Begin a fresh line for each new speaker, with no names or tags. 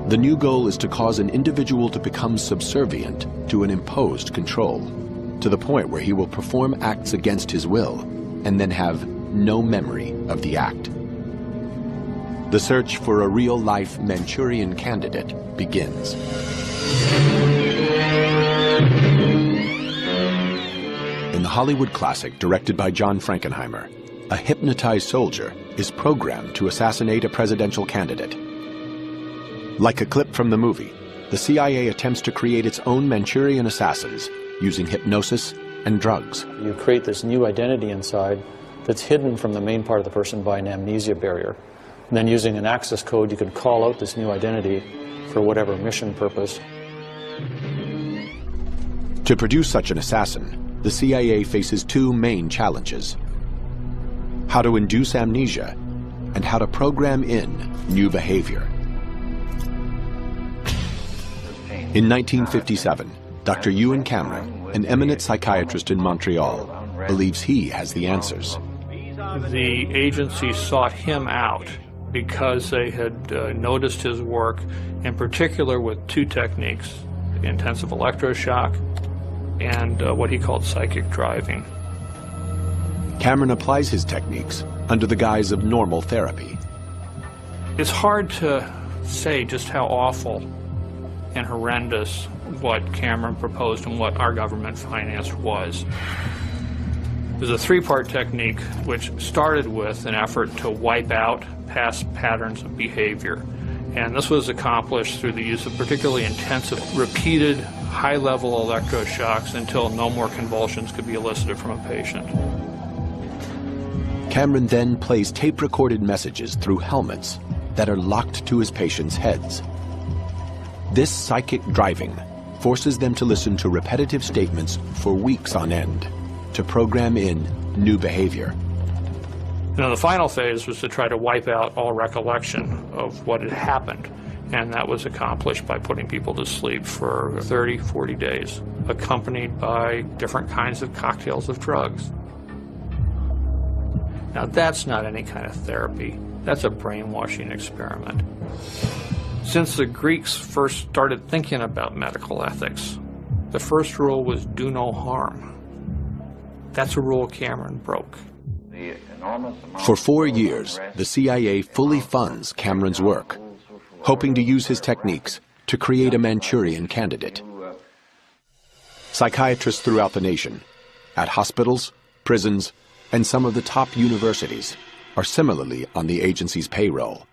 The new goal is to cause an individual to become subservient to an imposed control, to the point where he will perform acts against his will and then have no memory of the act. The search for a real-life Manchurian candidate begins. In the Hollywood classic directed by John Frankenheimer, a hypnotized soldier is programmed to assassinate a presidential candidate. Like a clip from the movie, the CIA attempts to create its own Manchurian assassins using hypnosis and drugs.
You create this new identity inside that's hidden from the main part of the person by an amnesia barrier. And then using an access code, you can call out this new identity for whatever mission purpose.
To produce such an assassin, the CIA faces two main challenges: how to induce amnesia and how to program in new behavior. In 1957, Dr. Ewen Cameron, an eminent psychiatrist in Montreal, believes he has the answers.
The agency sought him out because they had noticed his work, in particular with two techniques: intensive electroshock and what he called psychic driving.
Cameron applies his techniques under the guise of normal therapy.
It's hard to say just how awful and horrendous what Cameron proposed and what our government financed was. There's a three-part technique which started with an effort to wipe out past patterns of behavior. And this was accomplished through the use of particularly intensive, repeated, high-level electroshocks until no more convulsions could be elicited from a patient.
Cameron then plays tape-recorded messages through helmets that are locked to his patients' heads. This psychic driving forces them to listen to repetitive statements for weeks on end, to program in new behavior.
Now, the final phase was to try to wipe out all recollection of what had happened, and that was accomplished by putting people to sleep for 30, 40 days, accompanied by different kinds of cocktails of drugs. Now, that's not any kind of therapy. That's a brainwashing experiment. Since the Greeks first started thinking about medical ethics, the first rule was do no harm. That's a rule Cameron broke.
For 4 years, the CIA fully funds Cameron's work, hoping to use his techniques to create a Manchurian candidate. Psychiatrists throughout the nation, at hospitals, prisons, and some of the top universities, are similarly on the agency's payroll.